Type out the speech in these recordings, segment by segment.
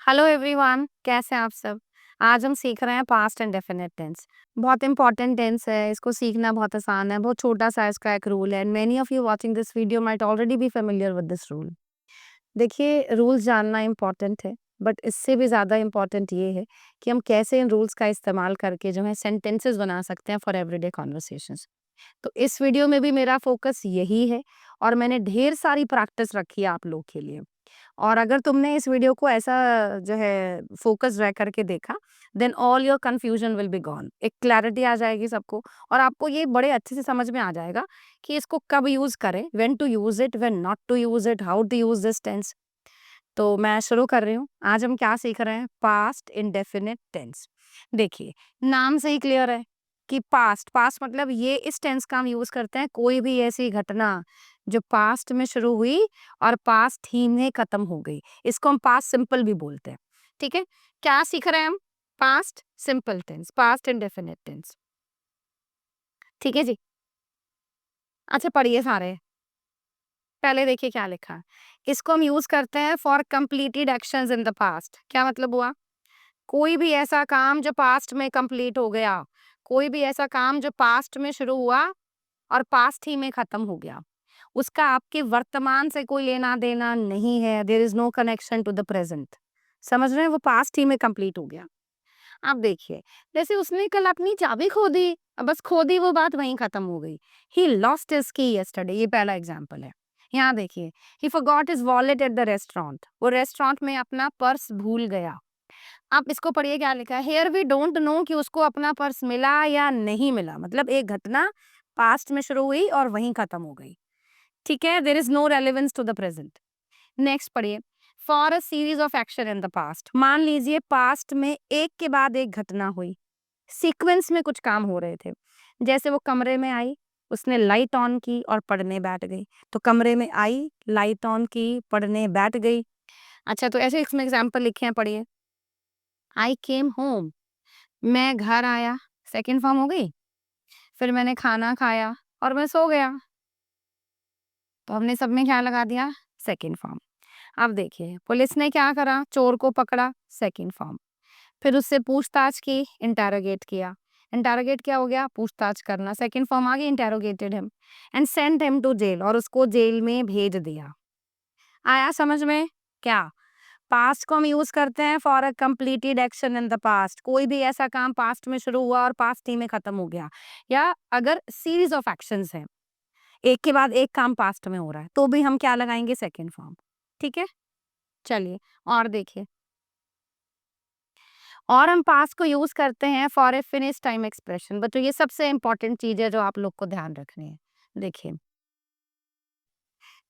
Hello everyone, कैसे हैं आप सब? आज हम सीख रहे हैं पास्ट इंडेफिनिट टेंस। बहुत इंपॉर्टेंट टेंस है, इसको सीखना बहुत आसान है, बहुत छोटा-सा इसका एक रूल है and many of you watching this video might already be familiar with this rule. देखिए, रूल्स जानना इम्पोर्टेंट है, बट इससे भी ज़्यादा इम्पोर्टेंट ये है कि हम कैसे इन रूल्स का इस्तेमाल करके जो है सेंटेंसेस बना सकते हैं फॉर एवरीडे कन्वर्सेशंस। तो इस वीडियो में भी मेरा फोकस यही है और मैंने ढेर सारी प्रैक्टिस रखी है आप लोग के लिए। और अगर तुमने इस वीडियो को ऐसा जो है फ़ोकस रह करके देखा, then all your confusion will be gone. एक क्लैरिटी आ जाएगी सबको और आपको ये बड़े अच्छे से समझ में आ जाएगा कि इसको कब यूज़ करें, when to use it, when not to use it, how to use this tense. तो मैं शुरू कर रही हूँ। आज हम क्या सीख रहे हैं? Past indefinite tense. देखिए, नाम से ही क्लियर है कि पास्ट पास्ट मतलब ये इस टेंस का हम यूज़ करते हैं कोई भी ऐसी घटना जो पास्ट में शुरू हुई और पास्ट ही में खत्म हो गई। इसको हम पास्ट सिंपल भी बोलते हैं। ठीक है? क्या सीख रहे हैं हम? Past simple tense, past indefinite tense. ठीक है जी? अच्छा पढ़िए सारे। पहले देखिए क्या लिखा है। इसको हम यूज़ करते हैं for completed actions in the past. क्या मतलब हुआ? कोई भी ऐसा काम जो पास्ट में कंप्लीट हो गया, कोई भी ऐसा काम जो पास्ट में शुरू हुआ और पास्ट ही में खत्म हो गया, उसका आपके वर्तमान से कोई लेना-देना नहीं है, there is no connection to the present. समझ रहे हैं? वो पास्ट ही में कंप्लीट हो गया। अब देखिए, जैसे उसने कल अपनी चाबी खो दी, बस खो दी वो बात वहीं खत्म हो गई। ही लॉस्ट हिज की यस्टरडे ये पहला एग्ज़ाम्पल है। यहाँ देखिए, ही forgot his wallet at the restaurant वो रेस्टोरेंट में अपना पर्स भूल गया। आप इसको पढ़िए क्या लिखा है, हियर वी डोंट नो कि उसको अपना पर्स मिला या नहीं मिला। मतलब एक घटना पास्ट में शुरू हुई और वहीं खत्म हो गई। ठीक है, there is no relevance to the present. Next पढ़िए, for a series of action in the past. मान लीजिए पास्ट में एक के बाद एक घटना हुई, सीक्वेंस में कुछ काम हो रहे थे। जैसे वो कमरे में आई, उसने लाइट ऑन की और पढ़ने बैठ गई। तो कमरे में आई, लाइट ऑन की, पढ़ने बैठ गई। अच्छा, तो ऐसे इसमें एग्जाम्पल लिखे हैं, पढ़िए। आई केम होम, मैं घर आया, सेकंड फॉर्म हो गई। फिर मैंने खाना खाया और मैं सो गया। तो हमने सब में क्या लगा दिया? Second form. अब देखिए, पुलिस ने क्या करा? चोर को पकड़ा, सेकंड फॉर्म। फिर उससे पूछताछ की, इंटेरोगेट किया। इंटेरोगेट क्या हो गया? पूछताछ करना। सेकंड फॉर्म आ गई, interrogated him and sent him to jail और उसको जेल में भेज दिया। आया समझ में? क्या? पास्ट को हम यूज करते हैं for a completed action in the past. कोई भी ऐसा काम पास्ट में शुरू हुआ और पास्ट ही में खत्म हो गया, या अगर सीरीज ऑफ एक्शंस है, एक के बाद एक काम पास्ट में हो रहा है, तो भी हम क्या लगाएंगे? Second form. ठीक है, चलिए और देखिए। और हम पास्ट को यूज करते हैं for a finish time expression. बच्चों ये सबसे इंपॉर्टेंट चीज है जो आप लोग को ध्यान रखनी है। देखिए,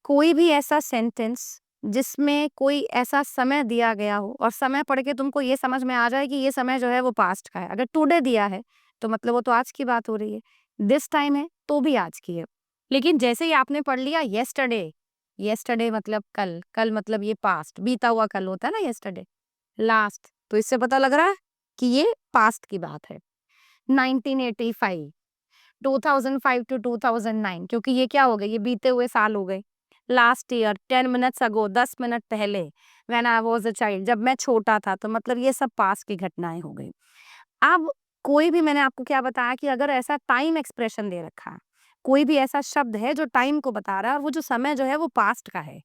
कोई भी ऐसा सेंटेंस जिसमें कोई ऐसा समय दिया गया हो और समय पढ़ के तुमको ये समझ में आ जाए कि ये समय जो है वो पास्ट का है। अगर टुडे दिया है तो मतलब वो तो आज की बात हो रही है। दिस टाइम है तो भी आज की है। लेकिन जैसे ही आपने पढ़ लिया येस्टरडे, येस्टरडे मतलब कल, कल मतलब ये पास्ट, बीता हुआ कल होता है ना येस्टरडे, लास्ट, तो इससे पता लग रहा है कि ये पास्ट की बात है। 1985, 2005 टू 2009, क्योंकि ये क्या हो गए? ये बीते हुए साल हो गए। Last year, 10 minutes ago, 10 minute पहले, when I was a child, जब मैं छोटा था, तो मतलब ये सब पास्ट की घटनाएँ हो गई। अब कोई भी, मैंने आपको क्या बताया कि अगर ऐसा टाइम एक्सप्रेशन दे रखा है, कोई भी ऐसा शब्द है जो टाइम को बता रहा है और वो जो समय जो है वो पास्ट का है,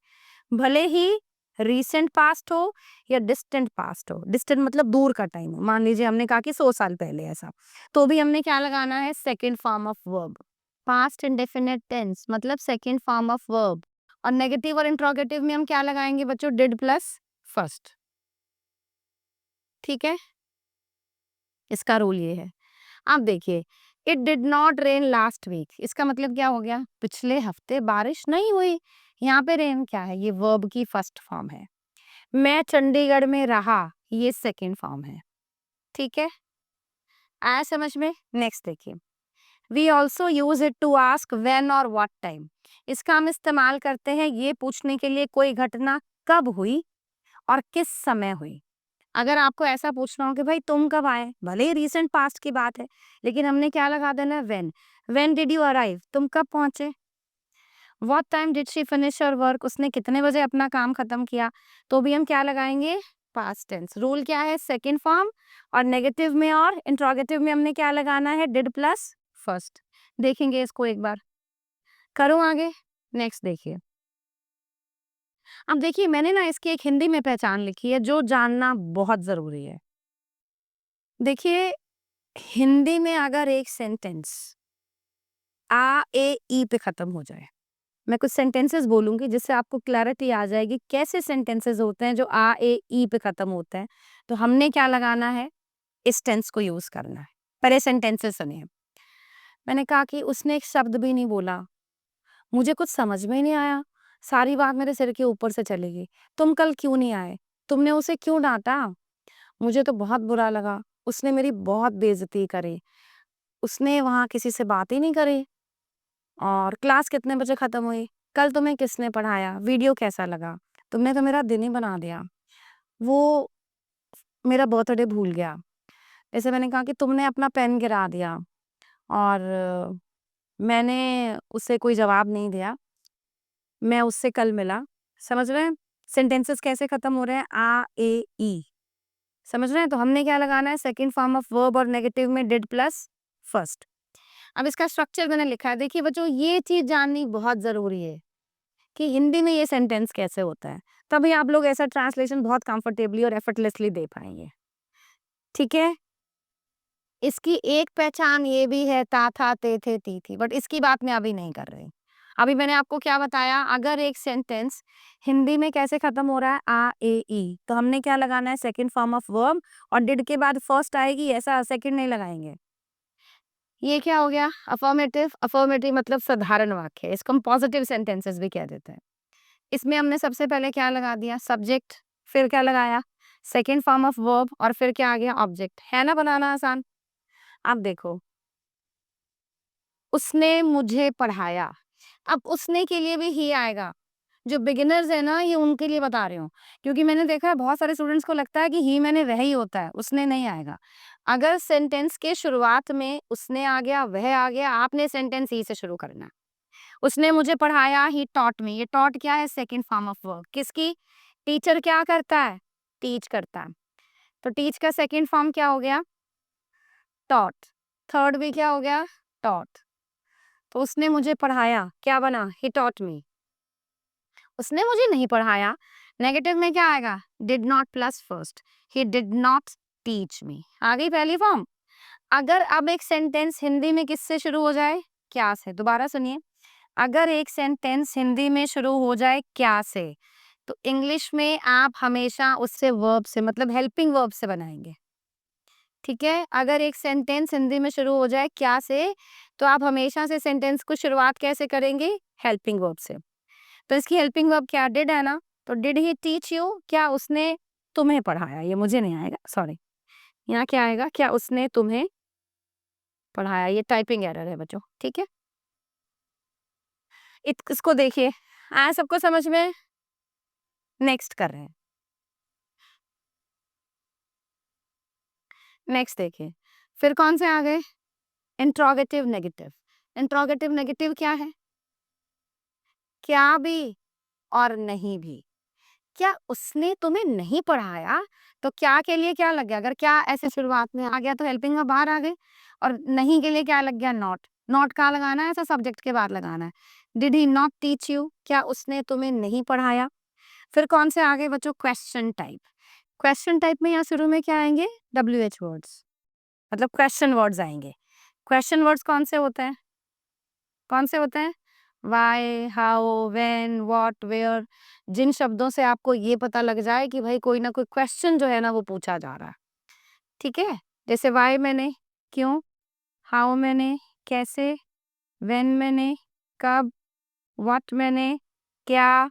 भले ही रीसेंट पास्ट हो या डिस्टेंट पास्ट हो। डिस्टेंट मतलब दूर का टाइम हो। मान लीजिए हमने कहा कि 100 साल पहले ऐसा, तो भी हमने क्या लगाना है? Second form of verb. Past indefinite tense मतलब सेकंड फॉर्म ऑफ वर्ब। और नेगेटिव और इंट्रोगेटिव में हम क्या लगाएंगे बच्चों? Did plus first. ठीक है, इसका रूल ये है। अब देखिए, it did not rain last week, इसका मतलब क्या हो गया? पिछले हफ्ते बारिश नहीं हुई। यहाँ पे रेन क्या है? ये वर्ब की फर्स्ट फॉर्म है। मैं चंडीगढ़ में रहा, ये सेकंड फॉर्म है। ठीक है, आया समझ में? नेक्स्ट देखिए, we also use it to ask when और व्हाट टाइम। इसका हम इस्तेमाल करते हैं ये पूछने के लिए कोई घटना कब हुई और किस समय हुई। अगर आपको ऐसा पूछना हो कि भाई तुम कब आए, भले ही रीसेंट पास्ट की बात है, लेकिन हमने क्या लगा देना? व्हेन डिड यू अराइव, तुम कब पहुंचे। What time did she finish her work, उसने कितने बजे अपना काम खत्म किया, तो भी हम क्या लगाएंगे? Past tense. रूल क्या है? सेकंड फॉर्म और नेगेटिव में और इंट्रोगेटिव में हमने क्या लगाना है? Did plus first. देखेंगे इसको एक बार। करूँ आगे? नेक्स्ट देखिए। अब देखिए मैंने ना इसकी एक हिंदी में पहचान लिखी है जो जानना बहुत ज़रूरी है। देखिए हिंदी में अगर एक सेंटेंस आ, ए, ई पे खत्म हो जाए, मैं कुछ सेंटेंसेस बोलूँगी जिससे आपको क्लैरिटी आ जाएगी कैसे सेंटेंसेस होते हैं जो आ, ए, ई पे खत्म होते हैं। तो हमने क्या लगाना है? इस टेंस को यूज़ करना है। पहले सेंटेंसेस सुनिए। मैंने कहा कि उसने एक शब्द भी नहीं बोला, मुझे कुछ समझ में ही नहीं आया, सारी बात मेरे सिर के ऊपर से चली गई। तुम कल क्यों नहीं आए? तुमने उसे क्यों डाँटा? मुझे तो बहुत बुरा लगा, उसने मेरी बहुत बेइज़्ज़ती करी। उसने वहाँ किसी से बात ही नहीं करी। और क्लास कितने बजे खत्म हुई? कल तुम्हें किसने पढ़ाया? वीडियो कैसा लगा? तुमने तो मेरा दिन ही बना दिया। वो मेरा बर्थडे भूल गया। जैसे मैंने कहा कि तुमने अपना पेन गिरा दिया और मैंने उसे कोई जवाब नहीं दिया। मैं उससे कल मिला। समझ रहे हैं? सेंटेंसेस कैसे खत्म हो रहे हैं? आ, ए, ई। समझ रहे हैं? तो हमने क्या लगाना है? सेकंड फॉर्म ऑफ वर्ब और नेगेटिव में डिड प्लस फर्स्ट। अब इसका स्ट्रक्चर मैंने लिखा है। देखिए बच्चों ये चीज़ जाननी बहुत ज़रूरी है कि हिंदी में ये सेंटेंस कैसे होता है। तभी आप लोग ऐसा ट्रांसलेशन बहुत कंफर्टेबली और एफर्टलेसली दे पाएँगे। ठीक है? इसकी एक पहचान ये भी है ता, था, ते, थे, ती, थी, बट इसकी बात मैं अभी नहीं कर रही। अभी मैंने आपको क्या बताया? अगर एक सेंटेंस हिंदी में कैसे खत्म हो रहा है? आ, ए, ई, तो हमने क्या लगाना है? सेकंड फॉर्म ऑफ वर्ब और डिड के बाद फर्स्ट आएगी, ऐसा सेकंड नहीं लगाएँगे। ये क्या हो गया? अफ़र्मेटिव। अफ़र्मेटिव मतलब साधारण वाक्य। इसको हम पॉजिटिव सेंटेंसेस भी कह देते हैं। इसमें हमने सबसे पहले क्या लगा दिया? सब्जेक्ट, फिर क्या लगाया? सेकंड फॉर्म ऑफ वर्ब और फिर क्या आ गया? ऑब्जेक्ट। है ना बनाना आसान? अब देखो, उसने मुझे पढ़ाया। अब उसने के लिए भी ही आएगा। जो बिगिनर्स है ना ये उनके लिए बता रही हूँ। क्योंकि मैंने देखा है बहुत सारे स्टूडेंट्स को लगता है कि ही मैंने वही होता है, उसने नहीं आएगा। अगर सेंटेंस के शुरुआत में उसने आ गया, वह आ गया, आपने सेंटेंस ही से शुरू करना है। उसने मुझे पढ़ाया, ही टॉट मी। ये टॉट क्या है? Second form of verb. किसकी? टीचर क्या करता है? टीच करता है। तो टीच का सेकंड फॉर्म क्या हो गया? टॉट। थर्ड भी क्या हो गया? टॉट। तो उसने मुझे पढ़ाया, क्या बना? He taught me. उसने मुझे नहीं पढ़ाया, नेगेटिव में क्या आएगा? Did not plus first. He did not teach me. आ गई पहली फॉर्म। अगर अब एक सेंटेंस हिंदी में किससे शुरू हो जाए? क्या से। दोबारा सुनिए। अगर एक सेंटेंस हिंदी में शुरू हो जाए क्या से, तो इंग्लिश में आप हमेशा उससे वर्ब से मतलब हेल्पिंग वर्ब से बनाएंगे। ठीक है? अगर एक सेंटेंस हिंदी में शुरू हो जाए क्या से, तो आप हमेशा से सेंटेंस को शुरुआत कैसे करेंगे? हेल्पिंग वर्ब से। तो इसकी हेल्पिंग वर्ब क्या? डिड है ना? तो डिड ही टीच यू? क्या उसने तुम्हें पढ़ाया? ये मुझे नहीं आएगा, सॉरी। यहाँ क्या आएगा? क्या उसने तुम्हें पढ़ाया? ये टाइपिंग एरर है बच्चों, ठीक है? इसको देखिए, आया सबको समझ में? नेक्स्ट कर रहे हैं। नेक्स्ट देखिए, फिर कौन से आ गए? Interrogative negative. इंट्रोगेटिव नेगेटिव क्या है? क्या भी और नहीं भी। क्या उसने तुम्हें नहीं पढ़ाया? तो क्या के लिए क्या लग गया? अगर क्या ऐसे शुरुआत में आ गया तो हेल्पिंग वर्ब बाहर आ गई और नहीं के लिए क्या लग गया? नॉट। नॉट कहाँ लगाना है? ऐसा सब्जेक्ट के बाद लगाना है। Did he not teach you? क्या उसने तुम्हें नहीं पढ़ाया? फिर कौन से आ गए बच्चों? Question type. क्वेश्चन टाइप में यहाँ शुरू में क्या आएंगे? WH वर्ड्स, मतलब क्वेश्चन वर्ड्स आएंगे। क्वेश्चन वर्ड्स कौन से होते हैं? कौन से होते हैं? Why, how, when, what, where. जिन शब्दों से आपको ये पता लग जाए कि भाई कोई ना कोई क्वेश्चन जो है ना वो पूछा जा रहा है। ठीक है? जैसे व्हाई मैंने क्यों, हाउ मैंने कैसे, व्हेन मैंने कब, व्हाट मैंने क्या,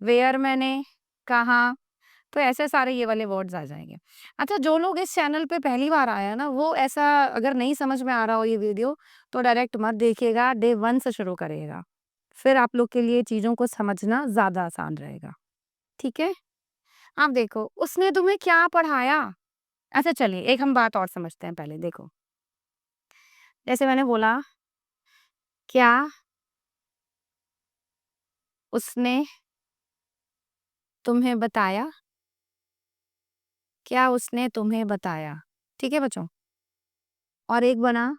वेयर मैंने कहाँ। तो ऐसे सारे ये वाले वर्ड्स आ जाएंगे। अच्छा जो लोग इस चैनल पे पहली बार आए हैं ना वो ऐसा अगर नहीं समझ में आ रहा हो ये वीडियो तो डायरेक्ट मत देखिएगा, डे 1 से शुरू करिएगा। फिर आप लोग के लिए चीज़ों को समझना ज़्यादा आसान रहेगा। ठीक है? अब देखो उसने तुम्हें क्या पढ़ाया? अच्छा चलिए एक हम बात और समझते हैं पहले देखो। जैसे मैंने बोला क्या उसने तुम्हें बताया? क्या उसने तुम्हें बताया? ठीक है बच्चों? और एक बना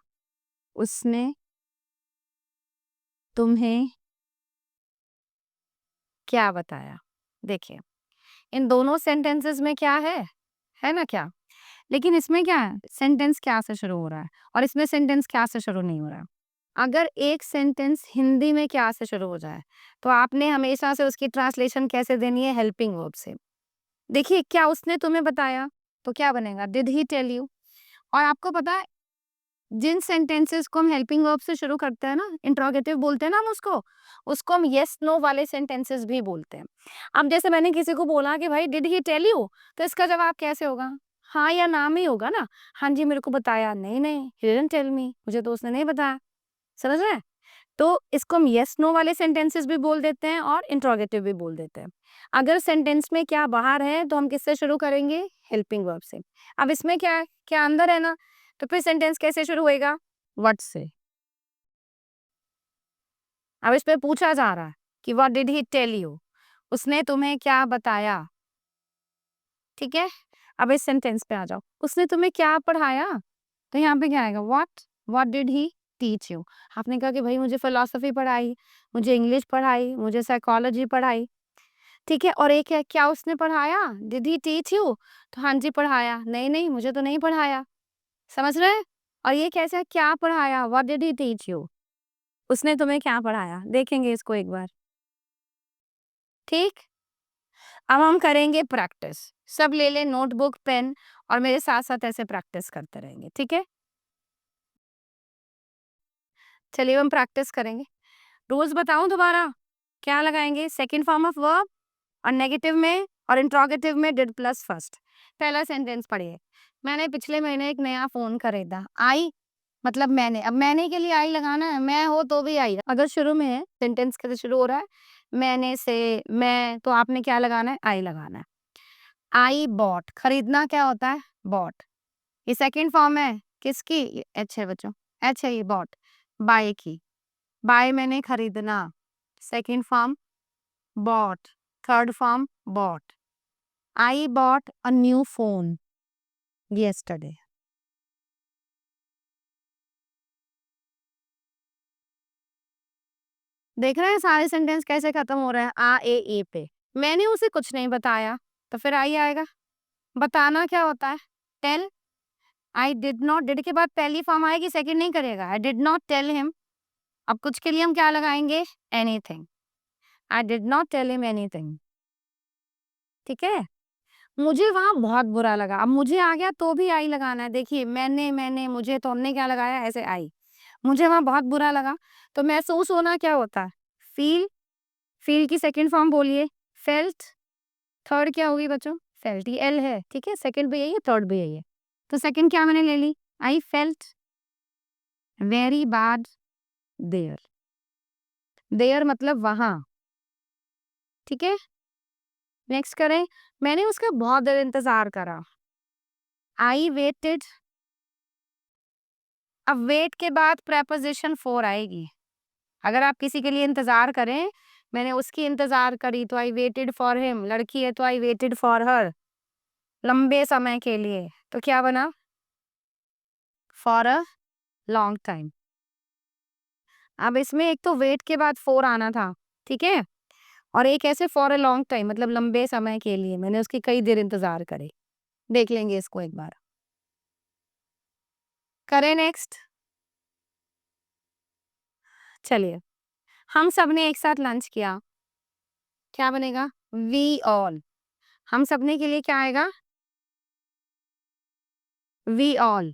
उसने तुम्हें क्या बताया? देखिए, इन दोनों सेंटेंसेस में क्या है ना क्या? लेकिन इसमें क्या है? सेंटेंस क्या से शुरू हो रहा है और इसमें सेंटेंस क्या से शुरू नहीं हो रहा है। अगर एक सेंटेंस हिंदी में क्या से शुरू हो जाए, तो आपने हमेशा से उसकी ट्रांसलेशन कैसे देनी है? हेल्पिंग वर्ब से। देखिए, क्या उसने तुम्हें बताया? तो क्या बनेगा? Did he tell you? और आपको पता है, जिन सेंटेंसेस को हम हेल्पिंग वर्ब से शुरू करते हैं ना, इंट्रोगेटिव बोलते हैं ना हम उसको हम येस नो वाले सेंटेंसेस भी बोलते हैं। अब जैसे मैंने किसी को बोला कि भाई डिड ही टेल यू? तो इसका जवाब कैसे होगा? हाँ या ना में ही होगा ना। हाँ जी, मेरे को बताया। नहीं, नहीं, ही डिडन्ट टेल मी, मुझे तो उसने नहीं बताया। समझ रहे हैं? तो इसको हम येस नो वाले सेंटेंसेस भी बोल देते हैं और इंट्रोगेटिव भी बोल देते हैं। अगर सेंटेंस में क्या बाहर है तो हम किससे शुरू करेंगे? हेल्पिंग वर्ब से। अब इसमें क्या है? क्या अंदर है ना, तो फिर सेंटेंस कैसे शुरू होएगा? व्हाट से। अब इसमें पूछा जा रहा है कि what did he tell you? उसने तुम्हें क्या बताया? ठीक है? अब इस सेंटेंस पे आ जाओ। उसने तुम्हें क्या पढ़ाया? तो यहाँ पे क्या आएगा? What did he teach you? आपने कहा कि भाई मुझे फिलॉसफी पढ़ाई, मुझे इंग्लिश पढ़ाई, मुझे साइकोलॉजी पढ़ाई। ठीक है? और एक है, क्या उसने पढ़ाया? Did he teach you? तो हाँ जी, पढ़ाया। नहीं, नहीं, मुझे तो नहीं पढ़ाया। समझ रहे हैं? और ये कैसा है? क्या पढ़ाया? What did he teach you? उसने तुम्हें क्या पढ़ाया? देखेंगे इसको एक बार। ठीक? अब हम करेंगे प्रैक्टिस। सब ले लें नोटबुक, पेन और मेरे साथ-साथ ऐसे प्रैक्टिस करते रहेंगे। ठीक है? चलिए हम प्रैक्टिस करेंगे। रूल्स बताऊँ दोबारा? क्या लगाएँगे? सेकंड फॉर्म ऑफ वर्ब और नेगेटिव में और इंट्रोगेटिव में डिड प्लस फर्स्ट। पहला सेंटेंस पढ़िए। मैंने पिछले महीने एक नया फ़ोन खरीदा। आई मतलब मैंने। अब मैंने के लिए आई लगाना है, मैं हो तो भी आई। अगर शुरू में है, सेंटेंस कैसे शुरू हो रहा है? मैंने से, मैं, तो आपने क्या लगाना है? आई लगाना है। आई बॉट, खरीदना क्या होता है? बॉट। ये सेकंड फॉर्म है किसकी? ये एच है बच्चों, एच है ये बॉट, बाय की। बाय मैंने खरीदना, second form bought, third form bought. I bought a new phone yesterday. देख रहे हैं सारे सेंटेंस कैसे खत्म हो रहे हैं? आ ए पे। मैंने उसे कुछ नहीं बताया, तो फिर आई आएगा। बताना क्या होता है? Tell. I did not, did के बाद पहली फॉर्म आएगी, सेकंड नहीं करेगा। I did not tell him. अब कुछ के लिए हम क्या लगाएंगे? Anything. I did not tell him anything. ठीक है? मुझे वहाँ बहुत बुरा लगा। अब मुझे आ गया तो भी आई लगाना है। देखिए, मैंने, मुझे, तो हमने क्या लगाया? ऐसे आई। मुझे वहाँ बहुत बुरा लगा, तो महसूस होना क्या होता है? फ़ील। फ़ील की सेकंड फॉर्म बोलिए, फेल्ट। थर्ड क्या होगी बच्चों? फेल्ट, ये एल है, ठीक है? सेकंड भी यही है, थर्ड भी यही है। तो सेकंड क्या मैंने ले ली? I felt very bad there. There मतलब वहाँ, ठीक है? नेक्स्ट करें। मैंने उसका बहुत देर इंतज़ार करा। I waited. अब वेट के बाद प्रेपोज़िशन फॉर आएगी। अगर आप किसी के लिए इंतज़ार करें, मैंने उसकी इंतज़ार करी तो आई वेटेड फॉर हिम, लड़की है तो आई वेटेड फॉर हर, लंबे समय के लिए, तो क्या बना? For a long time. अब इसमें एक तो वेट के बाद फॉर आना था, ठीक है? और एक ऐसे फॉर अ लॉन्ग टाइम मतलब लंबे समय के लिए, मैंने उसकी कई देर इंतज़ार करी। देख लेंगे इसको एक बार। करें नेक्स्ट? चलिए, हम सबने एक साथ लंच किया, क्या बनेगा? We all. हम सबने के लिए क्या आएगा? वी ऑल,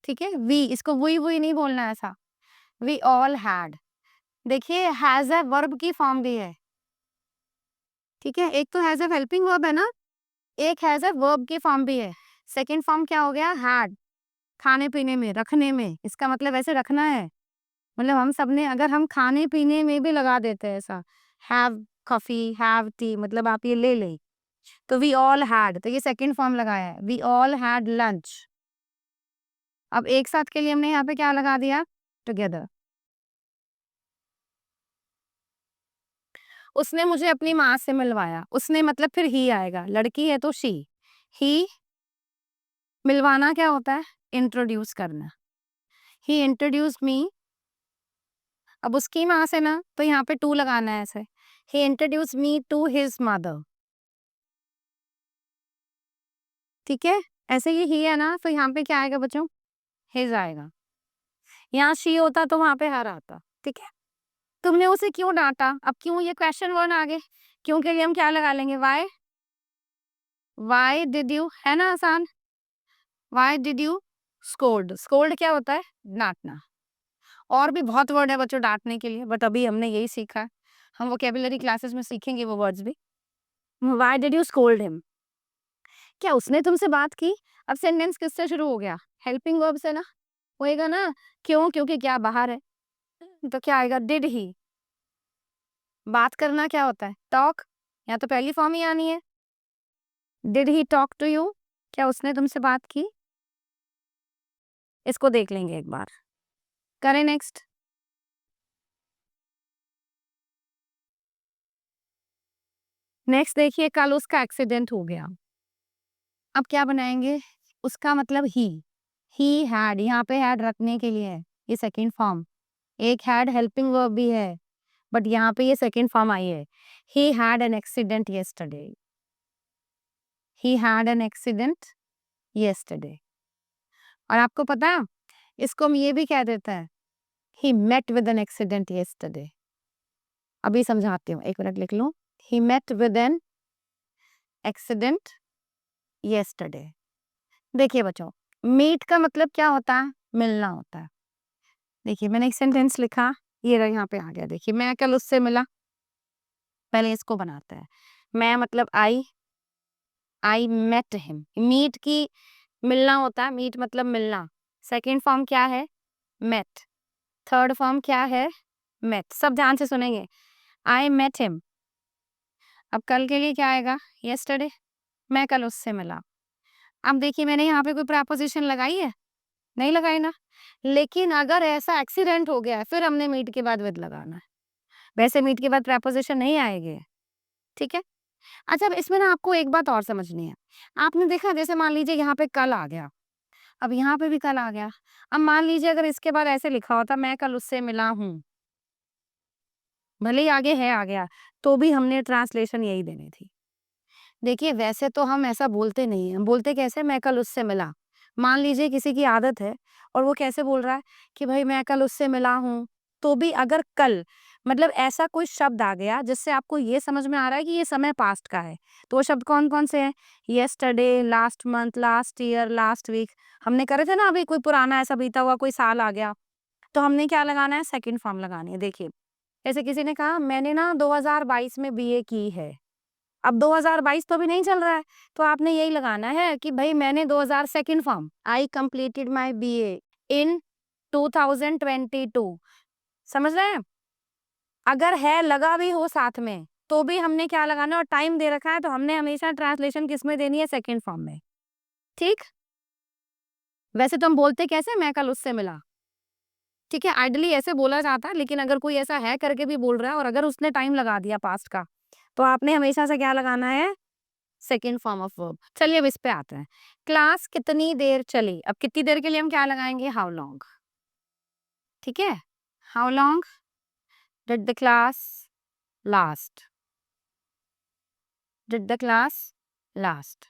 ठीक है? वी, इसको वुई-वुई नहीं बोलना है ऐसा। We all had. देखिए, हैज़ अ वर्ब की फॉर्म भी है, ठीक है? एक तो हैज़ अ हेल्पिंग वर्ब है ना, एक हैज़ अ वर्ब की फॉर्म भी है। सेकंड फॉर्म क्या हो गया? हैड, खाने-पीने में, रखने में। इसका मतलब ऐसे रखना है। मतलब हम सबने, अगर हम खाने-पीने में भी लगा देते हैं ऐसा, हैव कॉफ़ी, हैव टी, मतलब आप ये ले लें। तो वी ऑल हैड, तो ये सेकंड फॉर्म लगाया है। We all had lunch. अब एक साथ के लिए हमने यहाँ पे क्या लगा दिया? टुगेदर। उसने मुझे अपनी माँ से मिलवाया। उसने मतलब फिर ही आएगा, लड़की है तो शी। ही मिलवाना क्या होता है? इंट्रोड्यूस करना। ही इंट्रोड्यूस्ड मी। अब उसकी माँ से ना तो यहाँ पे टू लगाना है ऐसे। He introduced me to his mother. ठीक है? ऐसे ही है ना, तो यहाँ पे क्या आएगा बच्चों? हिज आएगा। यहाँ शी होता तो वहाँ पे हर आता। ठीक है? तुमने उसे क्यों डांटा? अब क्यों ये क्वेश्चन वर्ड आ गए? क्यों के लिए हम क्या लगा लेंगे? वाई। वाई डिड यू, है ना आसान? Why did you scold? Scold क्या होता है? डांटना। और भी बहुत वर्ड है बच्चों डांटने के लिए, बट अभी हमने यही सीखा है। हम वोकेबुलरी क्लासेस में सीखेंगे वो वर्ड्स भी। Why did you scold him? क्या उसने तुमसे बात की? अब सेंटेंस किससे शुरू हो गया? हेल्पिंग वर्ब से ना होएगा ना। क्यों? क्योंकि क्या बाहर है, तो क्या आएगा? Did he. बात करना क्या होता है? टॉक। या तो पहली फॉर्म ही आनी है। Did he talk to you? क्या उसने तुमसे बात की? इसको देख लेंगे एक बार। करें नेक्स्ट। नेक्स्ट देखिए, कल उसका एक्सीडेंट हो गया। अब क्या बनाएंगे? उसका मतलब ही हैड, यहाँ पे हैड रखने के लिए है, ये सेकंड फॉर्म। एक हैड हेल्पिंग वर्ब भी है, बट यहाँ पे ये सेकंड फॉर्म आई है। He had an accident yesterday. He had an accident yesterday. और आपको पता है, इसको हम ये भी कह देते हैं, he met with an accident yesterday. अभी समझाती हूँ, एक मिनट लिख लूं। He met with an accident yesterday. देखिए बच्चों, मीट का मतलब क्या होता है? मिलना होता है। देखिए मैंने एक सेंटेंस लिखा, ये रहा यहाँ पे आ गया। देखिए, मैं कल उससे मिला। पहले इसको बनाते हैं। मैं मतलब आई मेट हिम। मीट की मिलना होता है, मीट मतलब मिलना। सेकंड फॉर्म क्या है? मेट। थर्ड फॉर्म क्या है? मेट। सब ध्यान से सुनेंगे। I met him. अब कल के लिए क्या आएगा? यस्टरडे। मैं कल उससे मिला। अब देखिए, मैंने यहाँ पे कोई प्रेपोजिशन लगाई है? नहीं लगाई ना। लेकिन अगर ऐसा एक्सीडेंट हो गया है, फिर हमने मीट के बाद विद लगाना है। वैसे मीट के बाद प्रेपोजिशन नहीं आएंगे। ठीक है? अच्छा, अब इसमें ना आपको एक बात और समझनी है। आपने देखा, जैसे मान लीजिए यहाँ पे कल आ गया, अब यहाँ पे भी कल आ गया। अब मान लीजिए अगर इसके बाद ऐसे लिखा होता, मैं कल उससे मिला हूँ, भले ही आगे है आ गया, तो भी हमने ट्रांसलेशन यही देनी थी। देखिए, वैसे तो हम ऐसा बोलते नहीं हैं, हम बोलते कैसे? मैं कल उससे मिला। मान लीजिए किसी की आदत है और वो कैसे बोल रहा है कि भाई मैं कल उससे मिला हूँ, तो भी अगर कल मतलब ऐसा कोई शब्द आ गया जिससे आपको ये समझ में आ रहा है कि ये समय पास्ट का है, तो वो शब्द कौन-कौन से हैं? Yesterday, last month, last year, last week. हमने करे थे ना, अभी कोई पुराना ऐसा बीता हुआ कोई साल आ गया, तो हमने क्या लगाना है? सेकंड फॉर्म लगानी है। देखिए, जैसे किसी ने कहा मैंने ना 2022 में बीए की है। अब 2022 तो अभी नहीं चल रहा है, तो आपने यही लगाना है कि भाई मैंने 2000 second form, I completed my BA इन 2022। समझ रहे हैं? अगर है लगा भी हो साथ में, तो भी हमने क्या लगाना है? और टाइम दे रखा है, तो हमने हमेशा ट्रांसलेशन किस में देनी है? सेकंड फॉर्म में। ठीक? वैसे तो हम बोलते कैसे? मैं कल उससे मिला। ठीक है, आइडियली ऐसे बोला जाता है, लेकिन अगर कोई ऐसा है करके भी बोल रहा है और अगर उसने टाइम लगा दिया पास्ट का, तो आपने हमेशा से क्या लगाना है? Second form of verb. चलिए अब इस पे आते हैं। क्लास कितनी देर चली? अब कितनी देर के लिए हम क्या लगाएंगे? How long. ठीक है? How long did the class last? Did the class last?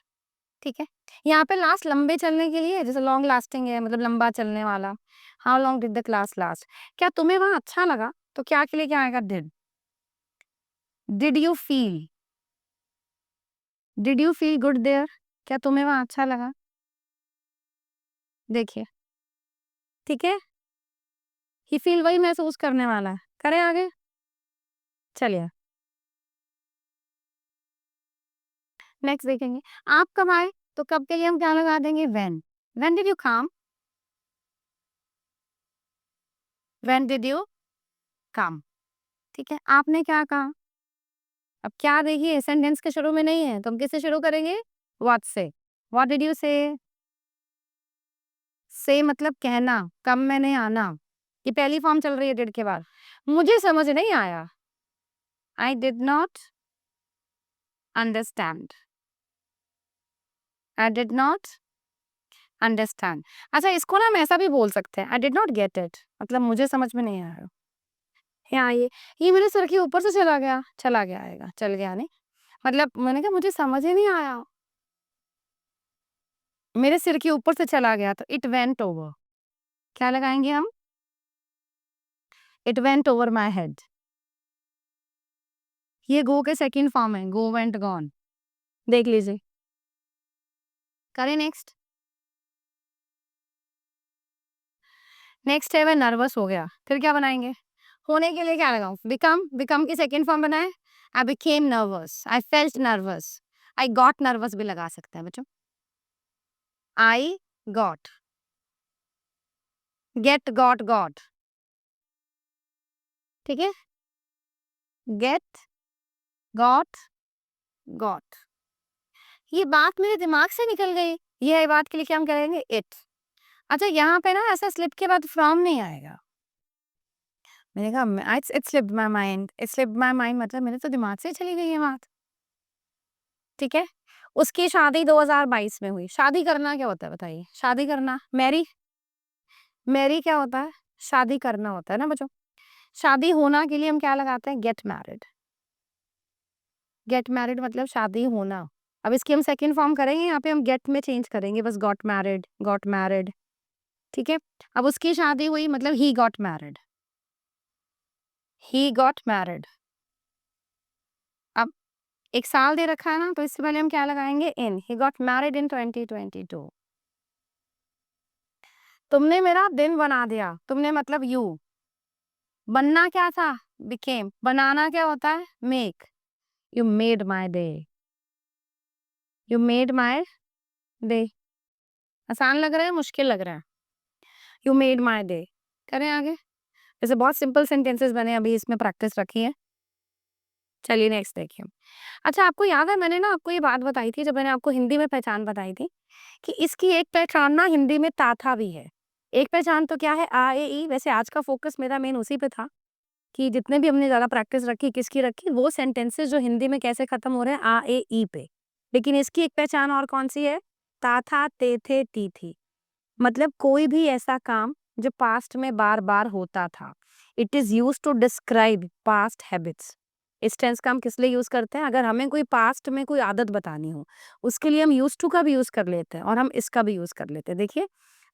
ठीक है? यहाँ पे लास्ट लंबे चलने के लिए, जैसे लॉन्ग लास्टिंग है मतलब लंबा चलने वाला। How long did the class last? क्या तुम्हें वहां अच्छा लगा? तो क्या के लिए क्या आएगा? Did. Did you feel? Did you feel good there? क्या तुम्हें वहां अच्छा लगा? देखिए, ठीक है, ही फील वही महसूस करने वाला है। करें आगे? चलिए नेक्स्ट देखेंगे। आप कब आए? तो कब के लिए हम क्या लगा देंगे? When did you come? When did you come? ठीक है, आपने क्या कहा? अब क्या देखिए, सेंटेंस के शुरू में नहीं है, तो हम किससे शुरू करेंगे? व्हाट से। व्हाट डिड यू से? से मतलब कहना, कम मैंने आना। ये पहली फॉर्म चल रही है डिड के बाद। मुझे समझ नहीं आया। आई did not understand. I did not understand. अच्छा, इसको ना हम ऐसा भी बोल सकते हैं, आई डिड नॉट गेट इट, मतलब मुझे समझ में नहीं आया। यहाँ ये मेरे सर के ऊपर से चला गया आएगा, चल गया नहीं, मतलब मैंने कहा मुझे समझ ही नहीं आया, मेरे सिर के ऊपर से चला गया, तो इट वेंट ओवर, क्या लगाएंगे हम? It went over my head. ये गो के सेकंड फॉर्म है, गो वेंट गॉन, देख लीजिए। करें नेक्स्ट। नेक्स्ट है वह नर्वस हो गया, फिर क्या बनाएंगे? होने के लिए क्या लगाऊं? बिकम की सेकंड फॉर्म बनाए, I became nervous, I felt nervous, I got nervous भी लगा सकते हैं बच्चों, आई गॉट, गेट गॉट, ठीक है, गेट गॉट गॉट, ये बात मेरे दिमाग से निकल गई, ये बात के लिए क्या हम करेंगे? इट। अच्छा, यहाँ पे ना ऐसा स्लिप के बाद फ्रॉम नहीं आएगा, मैंने कहा it slipped my mind, it slipped my mind मतलब मेरे तो दिमाग से ही चली गई ये बात, ठीक है। उसकी शादी 2022 में हुई। शादी करना क्या होता है बताइए? शादी करना, मैरी, मैरी क्या होता है? शादी करना होता है ना बच्चों। शादी होना के लिए हम क्या लगाते हैं? Get married. गेट मैरिड मतलब शादी होना। अब इसकी हम सेकंड फॉर्म करेंगे, यहाँ पे हम गेट में चेंज करेंगे बस, गॉट मैरिड, ठीक है। अब उसकी शादी हुई मतलब he got married, he got married. अब एक साल दे रखा है ना, तो इससे पहले हम क्या लगाएंगे? इन, ही गॉट मैरिड इन 2022। तुमने मेरा दिन बना दिया, तुमने मतलब यू, बनना क्या था? बिकेम, बनाना क्या होता है? Make, you made my day, you made my day. आसान लग रहा है, मुश्किल लग रहा है? You made my day. करें आगे। वैसे बहुत सिंपल सेंटेंसेस बने, अभी इसमें प्रैक्टिस रखी है। चलिए नेक्स्ट देखिए। अच्छा, आपको याद है मैंने ना आपको ये बात बताई थी, जब मैंने आपको हिंदी में पहचान बताई थी, कि इसकी एक पहचान ना हिंदी में ताथा भी है। एक पहचान तो क्या है? आ ए ई। वैसे आज का फोकस मेरा मेन उसी पे था, कि जितने भी हमने ज़्यादा प्रैक्टिस रखी, किसकी रखी? वो सेंटेंसेस जो हिंदी में कैसे खत्म हो रहे हैं? आ, ए, ई पे। लेकिन इसकी एक पहचान और कौन-सी है? ता, था, ते, थे, ती, थी। मतलब कोई भी ऐसा काम जो पास्ट में बार-बार होता था। It is used to describe past habits. इस टेंस का हम किस लिए यूज़ करते हैं? अगर हमें कोई पास्ट में कोई आदत बतानी हो, उसके लिए हम यूज्ड टू का भी यूज़ कर लेते हैं और हम इसका भी यूज़ कर लेते हैं। देखिए,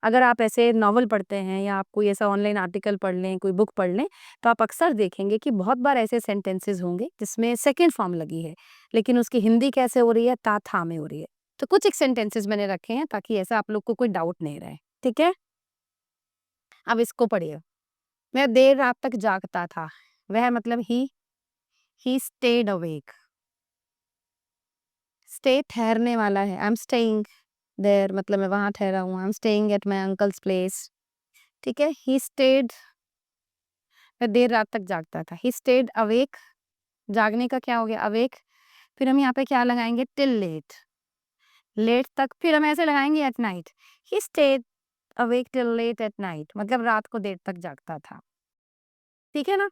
अगर आप ऐसे नॉवल पढ़ते हैं या आप कोई ऐसा ऑनलाइन आर्टिकल पढ़ लें, कोई बुक पढ़ लें, तो आप अक्सर देखेंगे कि बहुत बार ऐसे सेंटेंसेस होंगे जिसमें सेकंड फॉर्म लगी है, लेकिन उसकी हिंदी कैसे हो रही है? ता, था में हो रही है। तो कुछ एक सेंटेंसेस मैंने रखे हैं ताकि ऐसा आप लोग को कोई डाउट नहीं रहे, ठीक है? अब इसको पढ़िए। मैं देर रात तक जागता था। वह मतलब ही स्टेड अवेक। स्टे ठहरने वाला है। आई एम स्टेइंग देयर, मतलब मैं वहाँ ठहरा हूँ। I am staying at my uncle's place, ठीक है? ही स्टेड, मैं देर रात तक जागता था। ही स्टेड अवेक, जागने का क्या हो गया? अवेक। फिर हम यहाँ पे क्या लगाएँगे? टिल लेट, लेट तक। फिर हम ऐसे लगाएँगे at night. He stayed awake till late at night, मतलब रात को देर तक जागता था। ठीक है ना?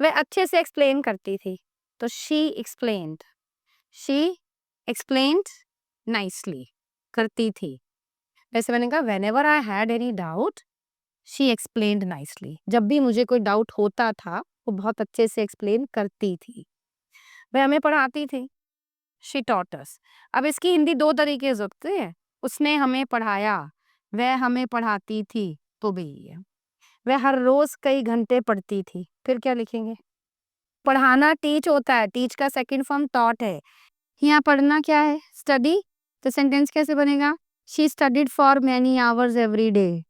वह अच्छे से एक्सप्लेन करती थी, तो शी एक्सप्लेन्ड नाइसली, करती थी। वैसे मैंने कहा whenever I had any doubt, she explained nicely. जब भी मुझे कोई डाउट होता था, वो बहुत अच्छे से एक्सप्लेन करती थी। वह हमें पढ़ाती थी, शी टॉट अस। अब इसकी हिंदी 2 तरीके से होती है, उसने हमें पढ़ाया, वह हमें पढ़ाती थी, तो भी यही है। वह हर रोज़ कई घंटे पढ़ती थी, फिर क्या लिखेंगे? पढ़ाना टीच होता है, टीच का सेकंड फॉर्म टॉट है। यहाँ पढ़ना क्या है? स्टडी। तो सेंटेंस कैसे बनेगा? She studied for many hours every day.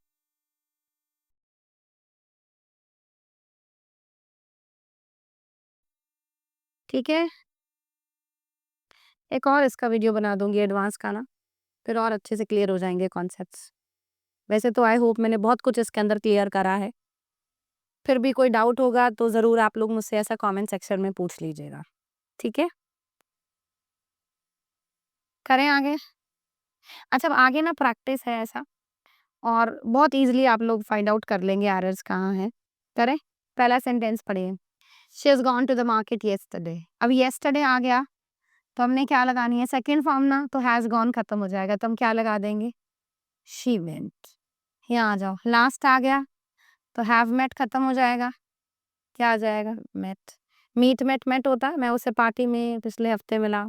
ठीक है? एक और इसका वीडियो बना दूँगी एडवांस का ना, फिर और अच्छे से क्लियर हो जाएँगे कॉन्सेप्ट्स। वैसे तो आई होप मैंने बहुत कुछ इसके अंदर क्लियर करा है। फिर भी कोई डाउट होगा तो ज़रूर आप लोग मुझसे ऐसा कमेंट सेक्शन में पूछ लीजिएगा। ठीक है? करें आगे? अच्छा, अब आगे ना प्रैक्टिस है ऐसा, और बहुत ईज़िली आप लोग फाइंड आउट कर लेंगे एरर्स कहाँ हैं। करें? पहला सेंटेंस पढ़िए। She has gone to the market yesterday. अब येस्टरडे आ गया, तो हमने क्या लगानी है सेकंड फॉर्म ना, तो हैज़ गॉन खत्म हो जाएगा, तो हम क्या लगा देंगे शी वेंट। यहाँ आ जाओ, लास्ट आ गया तो हैव मेट खत्म हो जाएगा, क्या आ जाएगा मेट। मीट मेट मेट होता, मैं उसे पार्टी में पिछले हफ्ते मिला।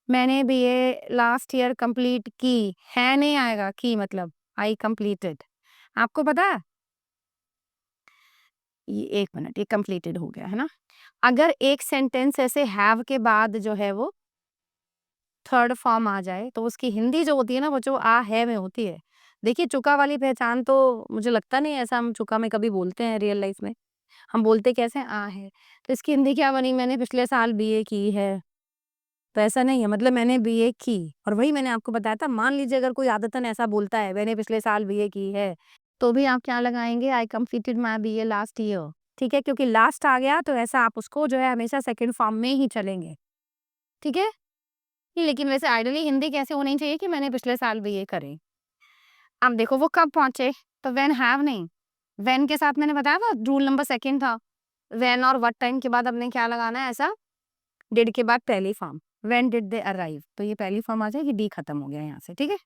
मैंने बीए लास्ट ईयर कंप्लीट की, है नहीं आएगा, की मतलब आई कंप्लीटेड। आपको पता है ये 1 मिनट, ये कंप्लीटेड हो गया है ना। अगर एक सेंटेंस ऐसे हैव के बाद जो है वो थर्ड फॉर्म आ जाए, तो उसकी हिंदी जो होती है ना, वो जो आ है में होती है। देखिए चुका वाली पहचान तो मुझे लगता नहीं है ऐसा हम चुका में कभी बोलते हैं रियल लाइफ में। हम बोलते कैसे हैं? आ है। तो इसकी हिंदी क्या बनी? मैंने पिछले साल बीए की है। तो ऐसा नहीं है, मतलब मैंने बीए की, और वही मैंने आपको बताया था, मान लीजिए अगर कोई आदतन ऐसा बोलता है, मैंने पिछले साल बीए की है, तो भी आप क्या लगाएँगे? I completed my BA last year. ठीक है? क्योंकि लास्ट आ गया तो ऐसा आप उसको जो है हमेशा सेकंड फॉर्म में ही चलेंगे। ठीक है? लेकिन वैसे आइडियली हिंदी कैसे होनी चाहिए कि मैंने पिछले साल बीए करी। अब देखो वो कब पहुँचे? तो व्हेन हैव नहीं, व्हेन के साथ मैंने बताया था रूल नंबर 2 था। व्हेन और व्हाट टाइम के बाद हमने क्या लगाना है ऐसा? डिड के बाद पहली form. When did they arrive? तो ये पहली फॉर्म आ जाएगी, डी खत्म हो गया यहाँ से, ठीक है?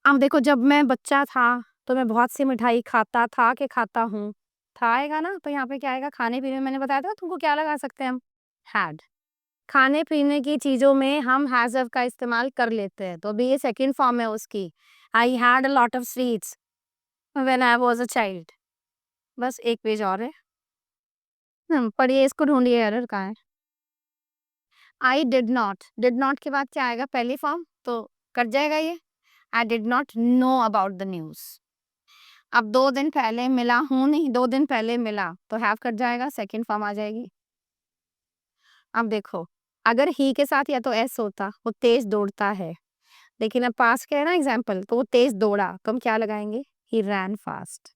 अब देखो जब मैं बच्चा था, तो मैं बहुत सी मिठाई खाता था कि खाता हूँ? था आएगा ना, तो यहाँ पे क्या आएगा? खाने-पीने में मैंने बताया था तुमको क्या लगा सकते हैं हम? हैड। खाने-पीने की चीज़ों में हम हैज़ हैव का इस्तेमाल कर लेते हैं, तो अभी ये सेकंड फॉर्म है उसकी। I had a lot of sweets when I was a child. बस 1 पेज और है। पढ़िए इसको ढूँढिए एरर कहाँ है? आई डिड नॉट के बाद क्या आएगा? पहली फॉर्म, तो कट जाएगा ये। आई did not know about the news. अब 2 दिन पहले मिला हूँ नहीं, 2 दिन पहले मिला, तो हैव कट जाएगा, सेकंड फॉर्म आ जाएगी। अब देखो, अगर ही के साथ या तो एस होता, वो तेज़ दौड़ता है, लेकिन अब पास्ट का है ना एग्ज़ाम्पल, तो वो तेज़ दौड़ा, तो हम क्या लगाएँगे? ही रैन फास्ट।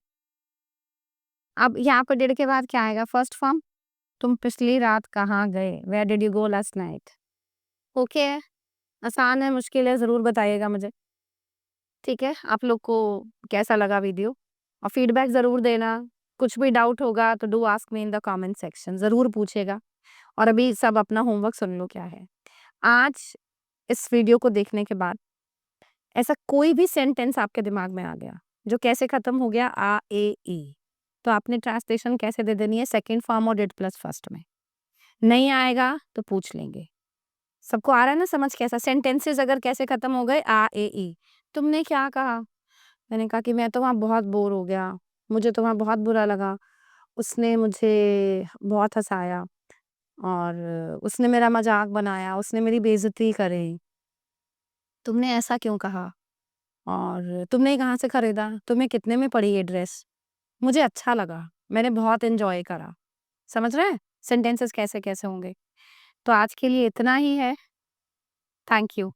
अब यहाँ पे डिड के बाद क्या आएगा? फर्स्ट फॉर्म, तुम पिछली रात कहाँ गए? Where did you go last night? Okay है, आसान है, मुश्किल है, ज़रूर बताइएगा मुझे। ठीक है? आप लोग को कैसा लगा वीडियो? और फीडबैक ज़रूर देना। कुछ भी डाउट होगा तो do ask me in the comment section, ज़रूर पूछिएगा। और अभी सब अपना होमवर्क सुन लो क्या है। आज इस वीडियो को देखने के बाद ऐसा कोई भी सेंटेंस आपके दिमाग में आ गया, जो कैसे खत्म हो गया? आ, ए, ई। तो आपने ट्रांसलेशन कैसे दे देनी है? सेकंड फॉर्म और डिड प्लस फर्स्ट में। नहीं आएगा तो पूछ लेंगे। सबको आ रहा है ना समझ कैसा? सेंटेंसेस अगर कैसे खत्म हो गए? आ, ए, ई। तुमने क्या कहा? मैंने कहा कि मैं तो वहाँ बहुत बोर हो गया, मुझे तो वहाँ बहुत बुरा लगा, उसने मुझे बहुत हँसाया और उसने मेरा मज़ाक बनाया, उसने मेरी बेइज़्ज़ती करी। तुमने ऐसा क्यों कहा? और तुमने ये कहाँ से खरीदा? तुम्हें कितने में पड़ी ये ड्रेस? मुझे अच्छा लगा, मैंने बहुत एन्जॉय करा। समझ रहे हैं? सेंटेंसेस कैसे-कैसे होंगे। तो आज के लिए इतना ही है। Thank you.